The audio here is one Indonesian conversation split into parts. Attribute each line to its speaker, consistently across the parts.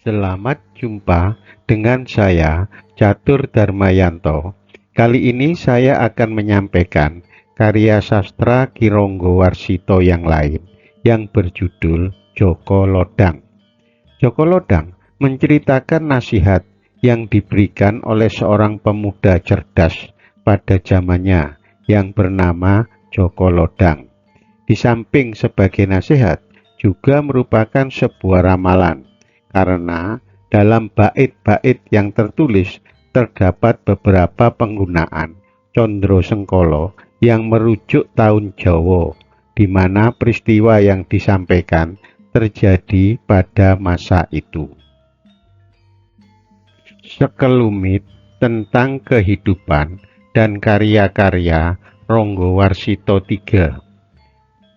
Speaker 1: Selamat jumpa dengan saya, Catur Darmayanto. Kali ini saya akan menyampaikan karya sastra Ki Ronggo Warsito yang lain yang berjudul Joko Lodang. Joko Lodang menceritakan nasihat yang diberikan oleh seorang pemuda cerdas pada zamannya yang bernama Joko Lodang. Di samping sebagai nasihat, juga merupakan sebuah ramalan karena dalam bait-bait yang tertulis terdapat beberapa penggunaan condro sengkolo yang merujuk tahun Jawa, di mana peristiwa yang disampaikan terjadi pada masa itu. Sekelumit tentang kehidupan dan karya-karya Ronggo Warsito III.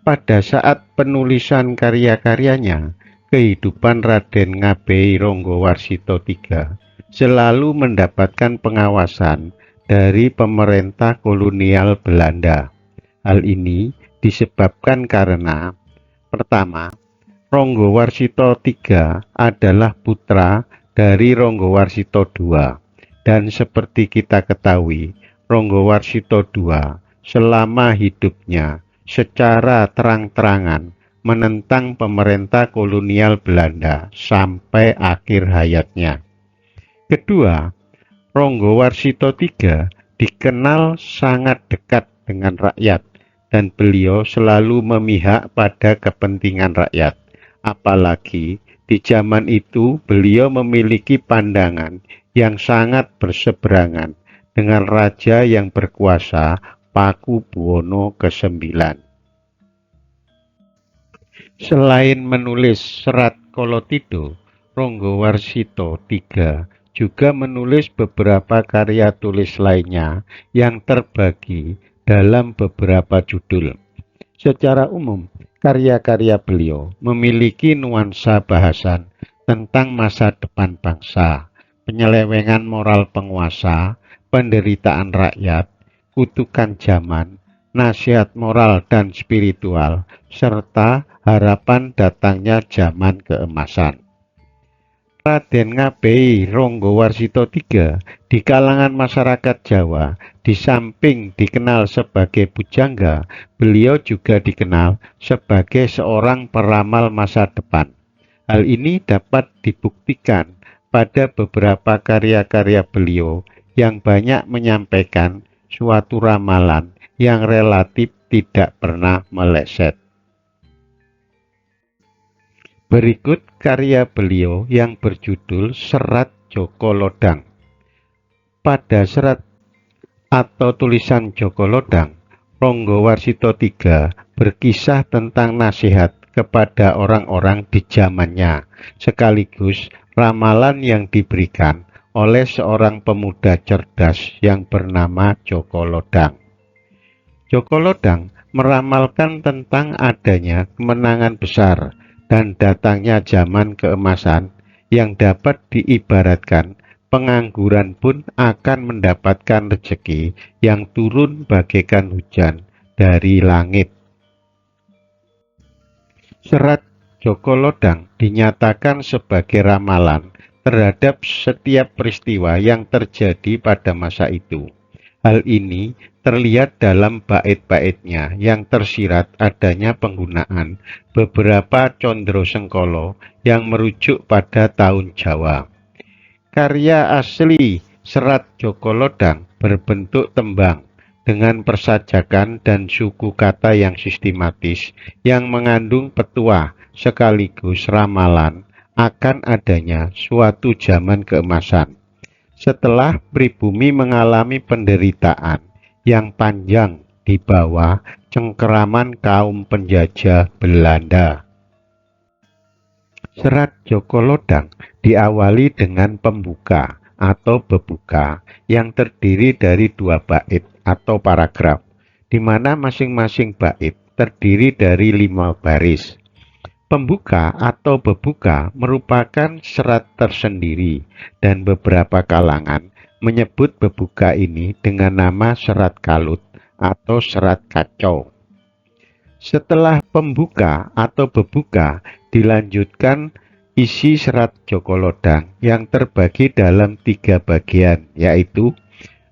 Speaker 1: Pada saat penulisan karya-karyanya, kehidupan Raden Ngabei Ronggo Warsito III selalu mendapatkan pengawasan dari pemerintah kolonial Belanda. Hal ini disebabkan karena, pertama, Ronggo Warsito III adalah putra dari Ronggo Warsito II, dan seperti kita ketahui, Ronggo Warsito II selama hidupnya secara terang-terangan menentang pemerintah kolonial Belanda sampai akhir hayatnya. Kedua, Ronggo Warsito III dikenal sangat dekat dengan rakyat dan beliau selalu memihak pada kepentingan rakyat. Apalagi di zaman itu beliau memiliki pandangan yang sangat berseberangan dengan raja yang berkuasa Pakubuwono ke-9. Selain menulis serat Kolotido, Ronggo Warsito III juga menulis beberapa karya tulis lainnya yang terbagi dalam beberapa judul. Secara umum, karya-karya beliau memiliki nuansa bahasan tentang masa depan bangsa, penyelewengan moral penguasa, penderitaan rakyat, kutukan zaman, nasihat moral dan spiritual, serta harapan datangnya zaman keemasan. Raden Ngabei Ronggo Warsito III di kalangan masyarakat Jawa, di samping dikenal sebagai pujangga, beliau juga dikenal sebagai seorang peramal masa depan. Hal ini dapat dibuktikan pada beberapa karya-karya beliau yang banyak menyampaikan suatu ramalan yang relatif tidak pernah meleset. Berikut karya beliau yang berjudul Serat Joko Lodang. Pada serat atau tulisan Joko Lodang, Ronggo Warsito III berkisah tentang nasihat kepada orang-orang di zamannya, sekaligus ramalan yang diberikan oleh seorang pemuda cerdas yang bernama Joko Lodang. Joko Lodang meramalkan tentang adanya kemenangan besar dan datangnya zaman keemasan yang dapat diibaratkan pengangguran pun akan mendapatkan rezeki yang turun bagaikan hujan dari langit. Serat Joko Lodang dinyatakan sebagai ramalan terhadap setiap peristiwa yang terjadi pada masa itu. Hal ini terlihat dalam bait-baitnya yang tersirat adanya penggunaan beberapa condro sengkolo yang merujuk pada tahun Jawa. Karya asli serat Joko Lodang berbentuk tembang dengan persajakan dan suku kata yang sistematis yang mengandung petua sekaligus ramalan akan adanya suatu zaman keemasan. Setelah pribumi mengalami penderitaan yang panjang di bawah cengkeraman kaum penjajah Belanda. Serat Joko Lodang diawali dengan pembuka atau bebuka yang terdiri dari 2 bait atau paragraf, di mana masing-masing bait terdiri dari 5 baris. Pembuka atau bebuka merupakan serat tersendiri dan beberapa kalangan menyebut bebuka ini dengan nama serat kalut atau serat kacau. Setelah pembuka atau bebuka dilanjutkan Isi serat Joko Lodang yang terbagi dalam 3 bagian, yaitu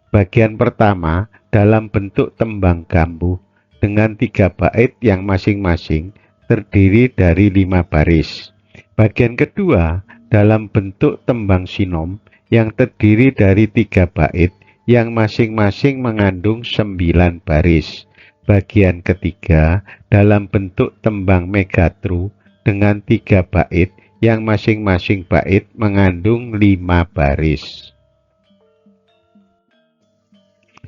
Speaker 1: bagian pertama dalam bentuk tembang gambuh dengan 3 bait yang masing-masing terdiri dari 5 baris. Bagian kedua dalam bentuk tembang sinom yang terdiri dari 3 bait yang masing-masing mengandung 9 baris. Bagian ketiga dalam bentuk tembang megatru dengan 3 bait yang masing-masing bait mengandung 5 baris.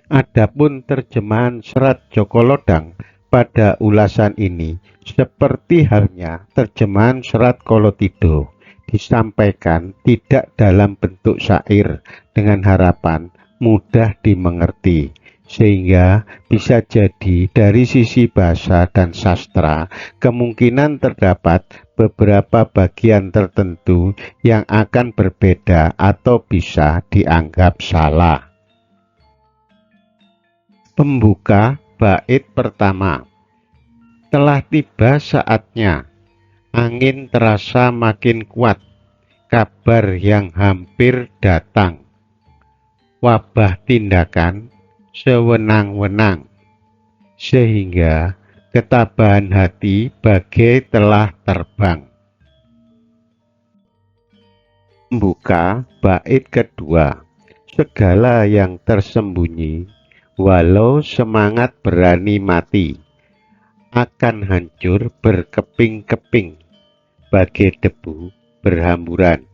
Speaker 1: Adapun terjemahan serat Joko Lodang pada ulasan ini seperti halnya terjemahan serat Kolotido disampaikan tidak dalam bentuk syair dengan harapan mudah dimengerti, sehingga bisa jadi dari sisi bahasa dan sastra kemungkinan terdapat beberapa bagian tertentu yang akan berbeda atau bisa dianggap salah. Pembuka bait pertama. Telah tiba saatnya, angin terasa makin kuat, kabar yang hampir datang, wabah tindakan sewenang-wenang, sehingga ketabahan hati bagai telah terbang. Pembuka bait kedua. Segala yang tersembunyi, walau semangat berani mati, akan hancur berkeping-keping, bagai debu berhamburan,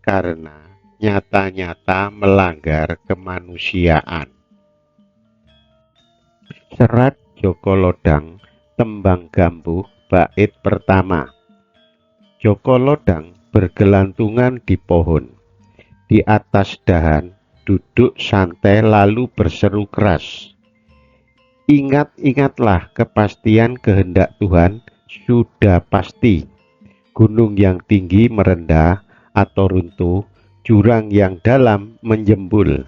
Speaker 1: karena nyata-nyata melanggar kemanusiaan. Serat Joko Lodang, tembang gambuh bait pertama. Joko Lodang bergelantungan di pohon. Di atas dahan duduk santai lalu berseru keras. Ingat-ingatlah kepastian kehendak Tuhan sudah pasti. Gunung yang tinggi merendah atau runtuh, jurang yang dalam menjembul.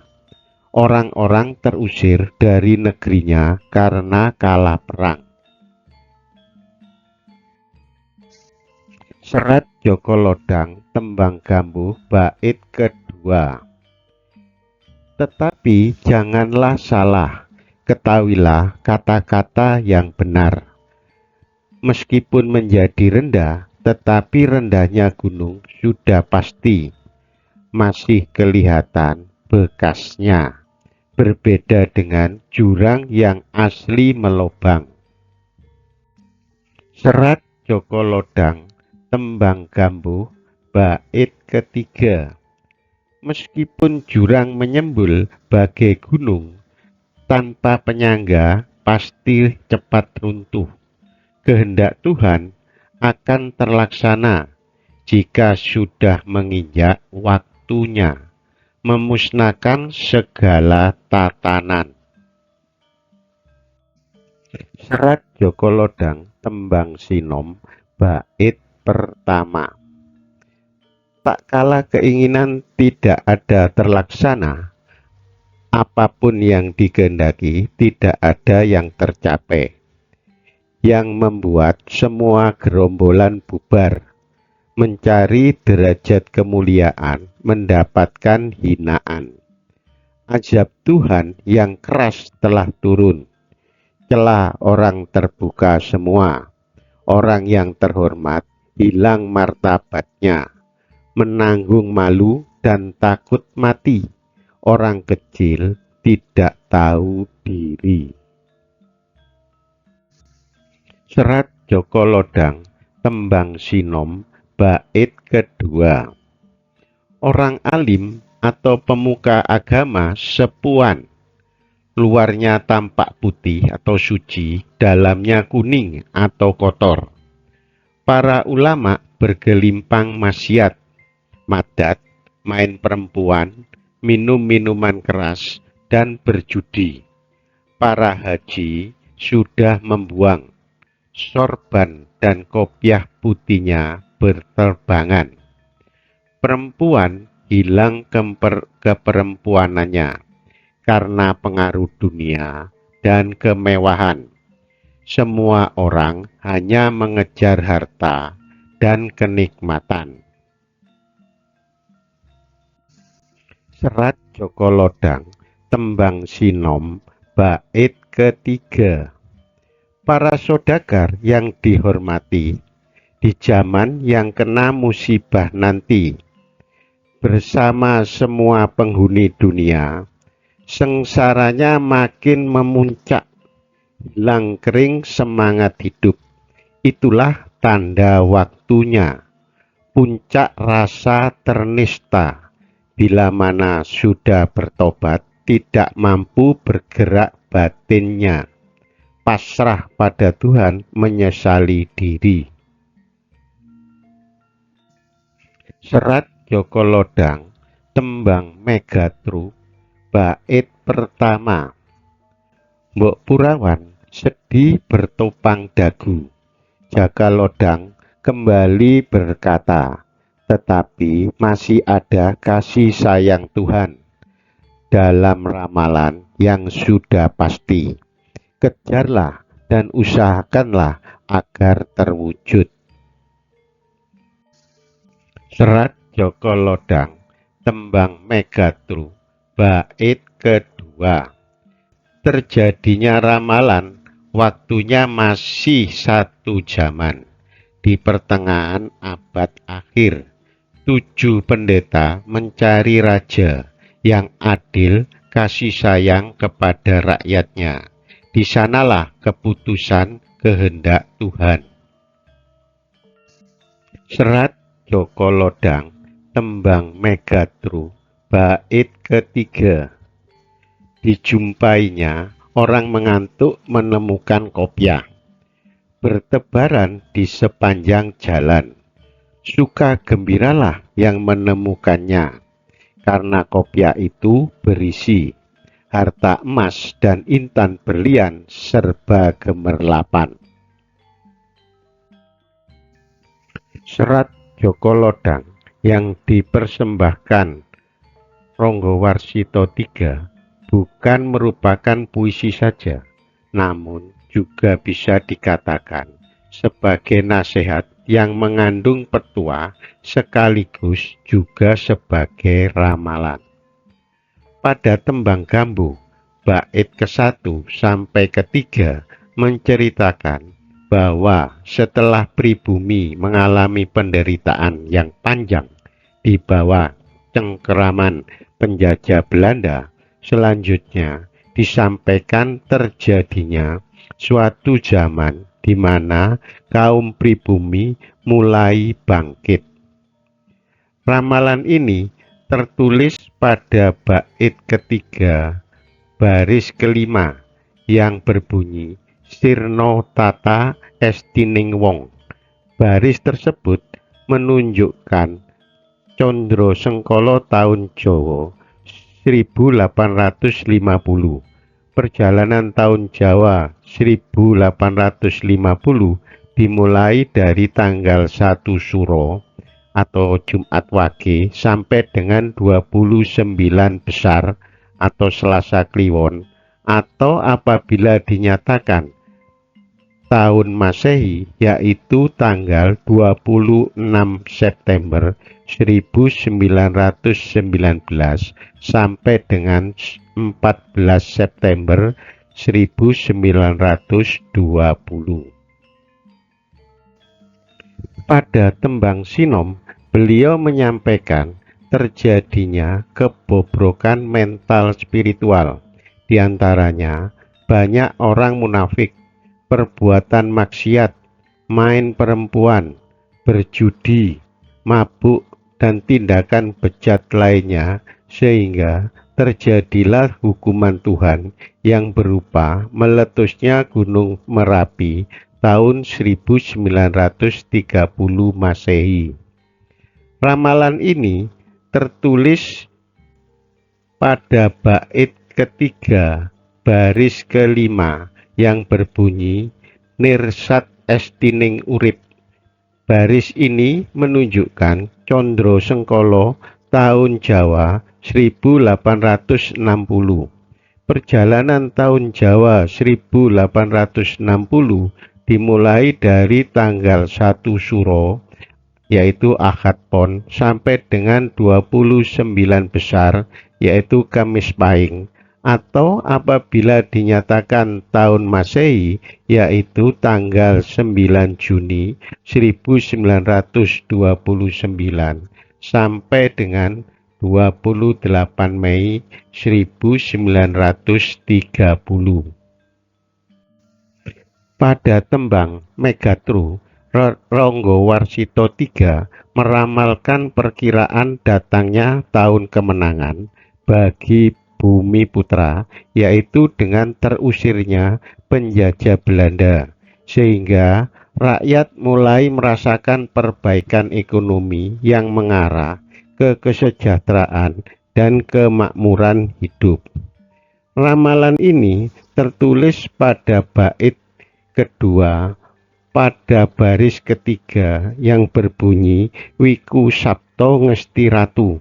Speaker 1: Orang-orang terusir dari negerinya karena kalah perang. Serat Joko Lodang, tembang gambuh bait kedua. Tetapi janganlah salah, ketahuilah kata-kata yang benar. Meskipun menjadi rendah, tetapi rendahnya gunung sudah pasti. Masih kelihatan bekasnya, berbeda dengan jurang yang asli melobang. Serat Joko Lodang, tembang gambuh bait ketiga. Meskipun jurang menyembul bagai gunung, tanpa penyangga pasti cepat runtuh. Kehendak Tuhan akan terlaksana jika sudah menginjak waktunya, memusnahkan segala tatanan. Serat Joko Lodang, tembang sinom bait pertama. Tak kala keinginan tidak ada terlaksana, apapun yang dikehendaki tidak ada yang tercapai, yang membuat semua gerombolan bubar, mencari derajat kemuliaan, mendapatkan hinaan. Azab Tuhan yang keras telah turun, celah orang terbuka semua, orang yang terhormat hilang martabatnya, menanggung malu dan takut mati, orang kecil tidak tahu diri. Serat Joko Lodang, tembang sinom bait kedua. Orang alim atau pemuka agama sepuan, luarnya tampak putih atau suci, dalamnya kuning atau kotor. Para ulama bergelimpang maksiat, madat, main perempuan, minum minuman keras, dan berjudi. Para haji sudah membuang, sorban dan kopiah putihnya berterbangan. Perempuan hilang keperempuanannya karena pengaruh dunia dan kemewahan. Semua orang hanya mengejar harta dan kenikmatan. Serat Joko Lodang, Tembang Sinom, bait ketiga. Para saudagar yang dihormati, di zaman yang kena musibah nanti, bersama semua penghuni dunia, sengsaranya makin memuncak, hilang kering semangat hidup. Itulah tanda waktunya, puncak rasa ternista. Bila mana sudah bertobat, tidak mampu bergerak batinnya, pasrah pada Tuhan, menyesali diri. Serat Joko Lodang, Tembang Megatru, bait pertama. Mbok Purawan sedih bertopang dagu. Jaka Lodang kembali berkata, tetapi masih ada kasih sayang Tuhan dalam ramalan yang sudah pasti. Kejarlah dan usahakanlah agar terwujud. Serat Joko Lodang, Tembang Megatru, bait kedua. Terjadinya ramalan, waktunya masih 1 zaman. Di pertengahan abad akhir, 7 pendeta mencari raja yang adil, kasih sayang kepada rakyatnya. Di sanalah keputusan kehendak Tuhan. Serat Joko Lodang, Tembang Megatru, bait ketiga. Dijumpainya orang mengantuk menemukan kopiah, bertebaran di sepanjang jalan. Suka gembiralah yang menemukannya, karena kopiah itu berisi harta emas dan intan berlian serba gemerlapan. Serat Joko Lodang yang dipersembahkan Ronggowarsito III bukan merupakan puisi saja, namun juga bisa dikatakan sebagai nasihat yang mengandung petua sekaligus juga sebagai ramalan. Pada Tembang Gambuh, bait ke-1 sampai ke-3 menceritakan bahwa setelah pribumi mengalami penderitaan yang panjang di bawah cengkeraman penjajah Belanda, selanjutnya disampaikan terjadinya suatu zaman di mana kaum pribumi mulai bangkit. Ramalan ini tertulis pada bait ketiga, baris kelima, yang berbunyi Sirno Tata Estining Wong. Baris tersebut menunjukkan Condro Sengkolo tahun Jawa 1850, perjalanan tahun Jawa 1850 dimulai dari tanggal 1 Suro atau Jumat Wage sampai dengan 29 Besar atau Selasa Kliwon, atau apabila dinyatakan tahun Masehi yaitu tanggal 26 September 1919 sampai dengan 14 September 1920. Pada Tembang Sinom, beliau menyampaikan terjadinya kebobrokan mental spiritual. Di antaranya banyak orang munafik, perbuatan maksiat, main perempuan, berjudi, mabuk, dan tindakan bejat lainnya, sehingga terjadilah hukuman Tuhan yang berupa meletusnya Gunung Merapi tahun 1930 Masehi. Ramalan ini tertulis pada bait ketiga, baris kelima, yang berbunyi Nirsat Estining Urip. Baris ini menunjukkan Condro Sengkolo tahun Jawa 1860. Perjalanan tahun Jawa 1860 dimulai dari tanggal 1 Suro yaitu Ahad Pon sampai dengan 29 Besar yaitu Kamis Pahing, atau apabila dinyatakan tahun Masehi, yaitu tanggal 9 Juni 1929 sampai dengan 28 Mei 1930. Pada tembang Megatru, Ronggo Warsito III meramalkan perkiraan datangnya tahun kemenangan bagi Bumi Putra, yaitu dengan terusirnya penjajah Belanda, sehingga rakyat mulai merasakan perbaikan ekonomi yang mengarah ke kesejahteraan dan kemakmuran hidup. Ramalan ini tertulis pada bait kedua pada baris ketiga yang berbunyi Wiku Sabto Ngesti Ratu.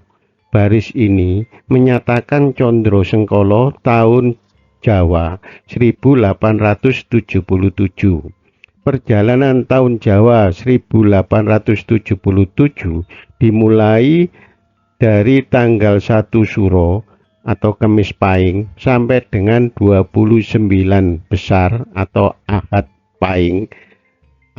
Speaker 1: Baris ini menyatakan Condro Sengkolo tahun Jawa 1877. Perjalanan tahun Jawa 1877 dimulai dari tanggal 1 Suro atau Kamis Pahing sampai dengan 29 Besar atau Ahad Pahing,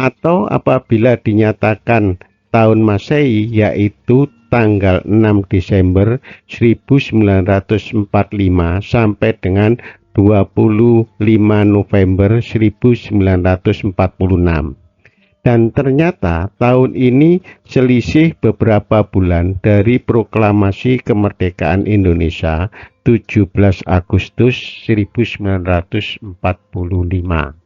Speaker 1: atau apabila dinyatakan tahun Masehi yaitu tanggal 6 Desember 1945 sampai dengan 25 November 1946. Dan ternyata tahun ini selisih beberapa bulan dari proklamasi kemerdekaan Indonesia 17 Agustus 1945.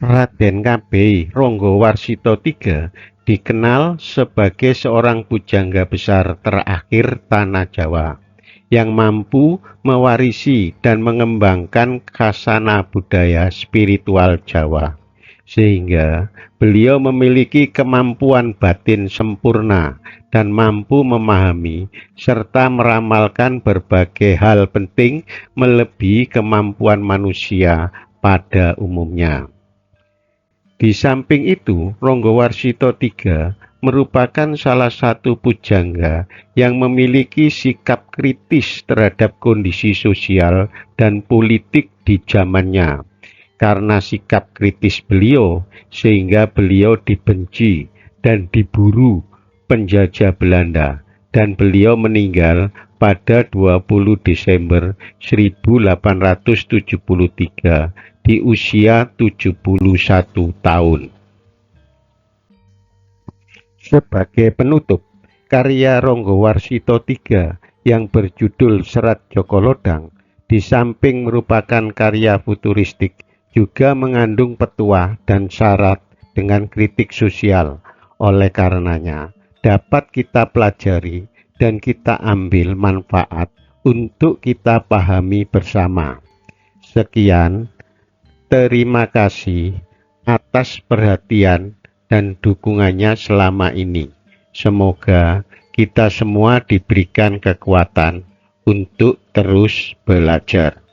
Speaker 1: Raden Kabei Ronggo Warsito III dikenal sebagai seorang pujangga besar terakhir Tanah Jawa yang mampu mewarisi dan mengembangkan khasana budaya spiritual Jawa, sehingga beliau memiliki kemampuan batin sempurna dan mampu memahami serta meramalkan berbagai hal penting melebihi kemampuan manusia pada umumnya. Di samping itu, Ronggo Warsito III merupakan salah satu pujangga yang memiliki sikap kritis terhadap kondisi sosial dan politik di zamannya. Karena sikap kritis beliau, sehingga beliau dibenci dan diburu penjajah Belanda, dan beliau meninggal pada 20 Desember 1873 di usia 71 tahun. Sebagai penutup, karya Ronggo Warsito III yang berjudul Serat Djoko Lodang, di samping merupakan karya futuristik, juga mengandung petuah dan syarat dengan kritik sosial. Oleh karenanya, dapat kita pelajari dan kita ambil manfaat untuk kita pahami bersama. Sekian, terima kasih atas perhatian dan dukungannya selama ini. Semoga kita semua diberikan kekuatan untuk terus belajar.